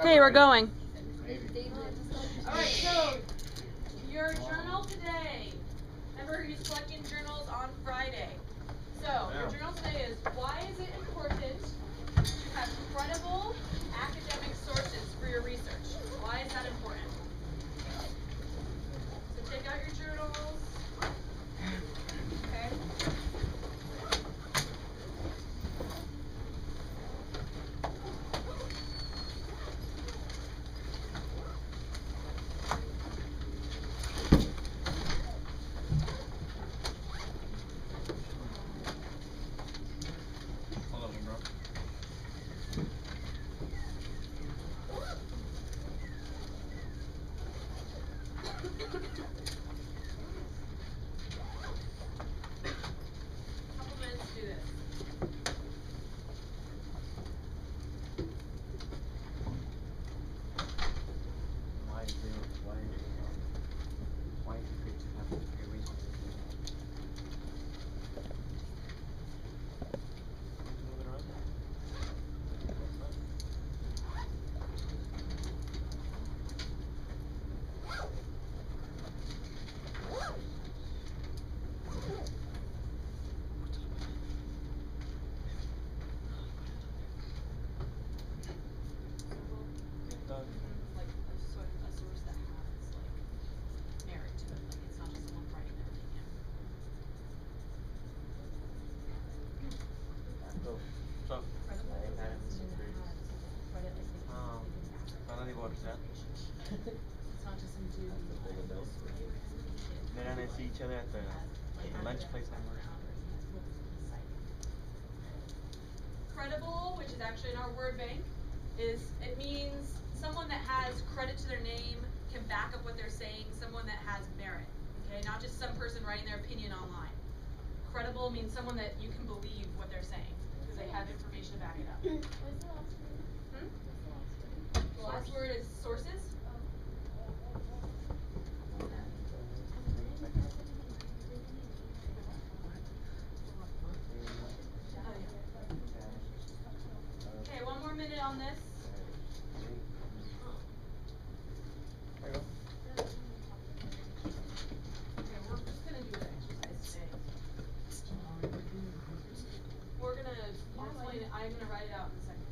Okay, we're going. Alright, so your journal today. Remember, he's collecting journals on Friday. So your journal today is, why is it important to have credible academic sources for your research? Why is that important? So take out your journals. Okay. Couple minutes to do this. Why is it good to have your resources? Like a source that has like merit to it. Like it's not just someone writing their opinion. Sono divorciati. It's not just some dude. They don't see each other at the lunch place anymore. Credible, which is actually in our word bank, it means someone that has credit to their name, can back up what they're saying, someone that has merit. Okay, not just some person writing their opinion online. Credible means someone that you can believe what they're saying because they have information to back it up. The last word is sources. Okay, one more minute on this. Okay, we're just gonna do an exercise today. We're gonna explain it. I'm gonna write it out in a second.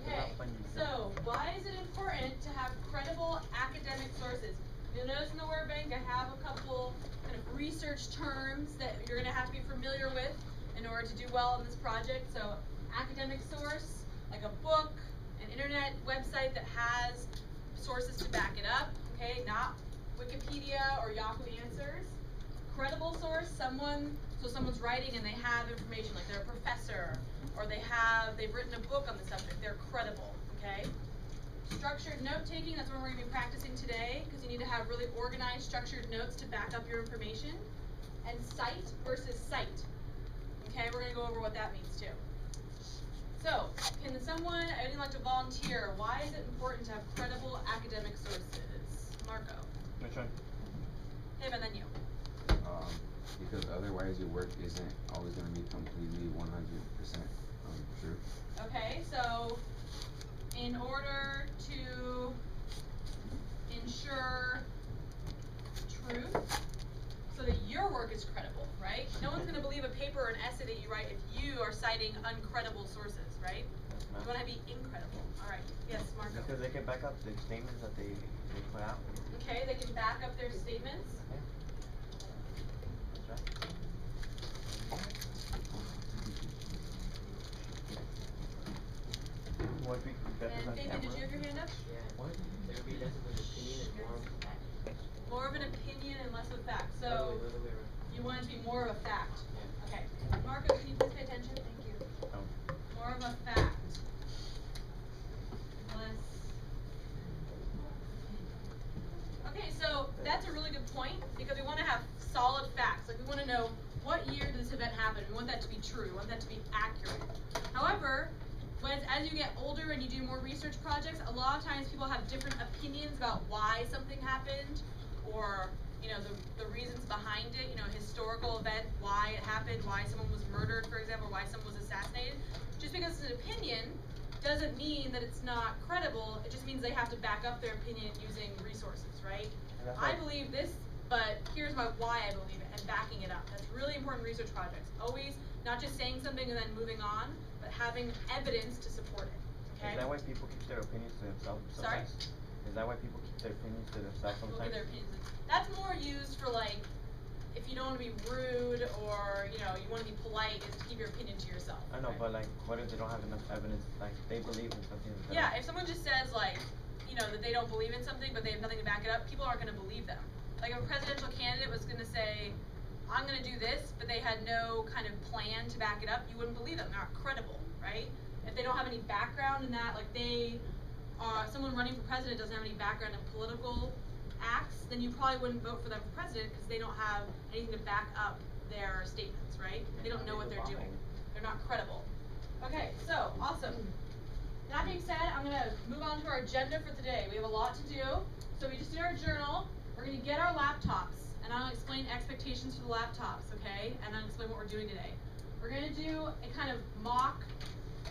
Okay, so why is it important to have credible academic sources? You'll notice in the word bank I have a couple kind of research terms that you're going to have to be familiar with in order to do well in this project. So academic source, like a book, an internet website that has sources to back it up, okay, not Wikipedia or Yahoo Answers. Credible source, someone's writing and they have information, like they're a professor, or they've written a book on the subject, they're credible, okay? Structured note-taking, that's what we're going to be practicing today, because you need to have really organized, structured notes to back up your information. And cite versus cite, okay? We're going to go over what that means too. So, can anyone like to volunteer? Why is it important to have credible academic sources? Marco. Which one? Him and then you. Because otherwise your work isn't always going to be completely 100% true. Okay, so in order to ensure truth, so that your work is credible, right? No one's going to believe a paper or an essay that you write if you are citing uncredible sources, right? You want to be incredible. All right. Yes, Marco. Because they can back up the statements that they put out. Okay, they can back up their statements. Yeah. That's right. What we And Fabian, did you have your hand up? Yeah. What? There would be less of an opinion and more of a fact. More of an opinion and less of a fact. By the So way around. you want it to be more of a fact. Yeah. Okay. Marco, can you please pay attention? Thank you. Oh. More of a fact. Less. Okay, so that's a really good point because we want solid facts. Like we want to know what year did this event happen. We want that to be true. We want that to be accurate. However, as you get older and you do more research projects, a lot of times people have different opinions about why something happened, or you know the reasons behind it. You know, historical event, why it happened, why someone was murdered, for example, why someone was assassinated. Just because it's an opinion doesn't mean that it's not credible. It just means they have to back up their opinion using resources, right? I believe this, but here's why I believe it and backing it up. That's really important in research projects. Always not just saying something and then moving on, but having evidence to support it. Okay? Is that why people keep their opinions to themselves sometimes? Sorry? Is that why people keep their opinions to themselves Look sometimes? at their opinions. That's more used for like, if you don't want to be rude or you know you want to be polite, is to keep your opinion to yourself. I know, right? but like, what if they don't have enough evidence? Like, they believe in something. That Yeah, if someone just says like, you know, that they don't believe in something, but they have nothing to back it up, people aren't going to believe them. Like if a presidential candidate was going to say, I'm going to do this, but they had no kind of plan to back it up, you wouldn't believe them. They're not credible, right? If they don't have any background in that, like someone running for president doesn't have any background in political acts, then you probably wouldn't vote for them for president because they don't have anything to back up their statements, right? They don't know what they're doing. They're not credible. Okay, so awesome. That being said, I'm gonna move on to our agenda for today. We have a lot to do. So we just did our journal. We're gonna get our laptops, and I'll explain expectations for the laptops, okay? And I'll explain what we're doing today. We're gonna do a kind of mock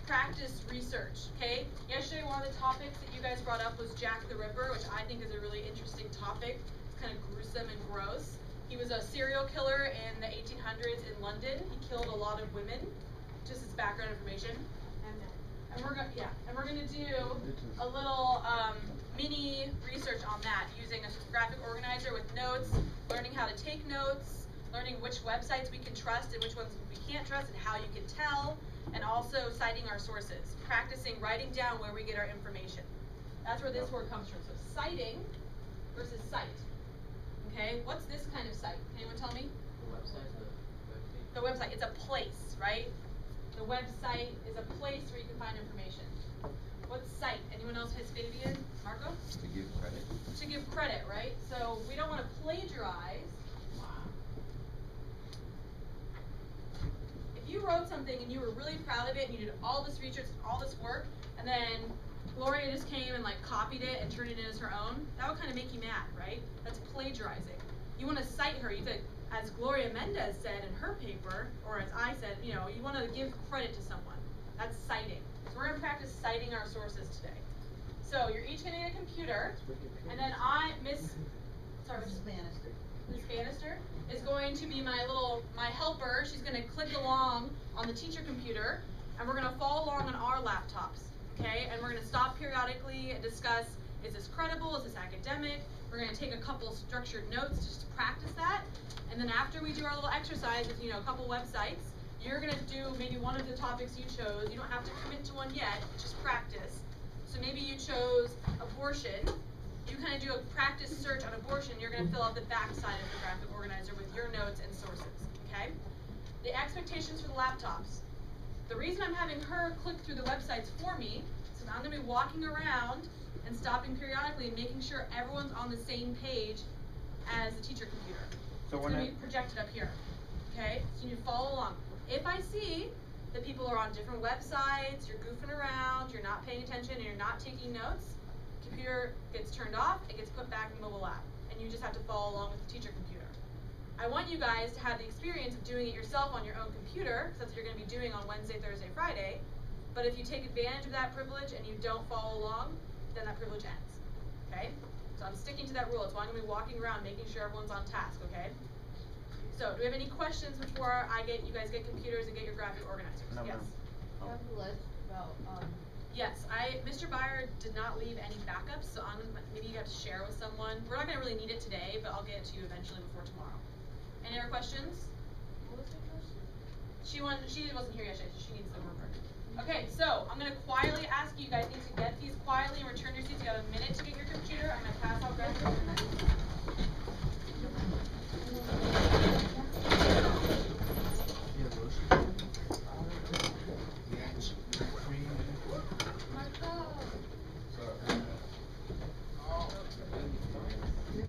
practice research, okay? Yesterday, one of the topics that you guys brought up was Jack the Ripper, which I think is a really interesting topic. It's kind of gruesome and gross. He was a serial killer in the 1800s in London. He killed a lot of women. Just as background information. And we're gonna do a little mini research on that using a graphic organizer with notes, learning how to take notes, learning which websites we can trust and which ones we can't trust and how you can tell, and also citing our sources, practicing writing down where we get our information. That's where this word comes from. So citing versus cite. Okay, what's this kind of site? Can anyone tell me? The website, The website, it's a place, right? The website is a place where you can find information. What's cite? Anyone else has Fabian? Marco? To give credit. To give credit, right? So we don't want to plagiarize. If you wrote something and you were really proud of it and you did all this research, all this work, and then Gloria just came and like copied it and turned it in as her own, that would kind of make you mad, right? That's plagiarizing. You want to cite her. You said, as Gloria Mendez said in her paper, or as I said, you know, you want to give credit to someone. That's citing. So we're going to practice citing our sources today. So you're each going to get a computer, and then Miss Bannister is going to be my helper. She's going to click along on the teacher computer, and we're going to follow along on our laptops, okay? And we're going to stop periodically and discuss, is this credible, is this academic? We're going to take a couple structured notes just to practice that, and then after we do our little exercise with, you know, a couple websites, you're going to do maybe one of the topics you chose. You don't have to commit to one yet, just practice. So maybe you chose abortion. You kind of do a practice search on abortion. You're going to fill out the back side of the graphic organizer with your notes and sources, okay? The expectations for the laptops. The reason I'm having her click through the websites for me is because I'm going to be walking around and stopping periodically and making sure everyone's on the same page as the teacher computer. So it's going to be projected up here, okay? So you follow along. If I see that people are on different websites, you're goofing around, you're not paying attention, and you're not taking notes, computer gets turned off, it gets put back in the mobile app, and you just have to follow along with the teacher computer. I want you guys to have the experience of doing it yourself on your own computer, because that's what you're going to be doing on Wednesday, Thursday, Friday, but if you take advantage of that privilege and you don't follow along, then that privilege ends, okay? So I'm sticking to that rule. It's why I'm going to be walking around making sure everyone's on task, okay? So, do we have any questions before you guys get computers and get your graphic organizers? No, yes. no. You have a list about, Yes, Mr. Byer did not leave any backups, so maybe you have to share with someone. We're not going to really need it today, but I'll get it to you eventually before tomorrow. Any other questions? what was the question? She wasn't here yesterday, so she needs the rubric. Okay, so I'm going to quietly ask you guys need to get these quietly and return your seats. You have a minute to get your computer. I'm going to pass out graphic organizers.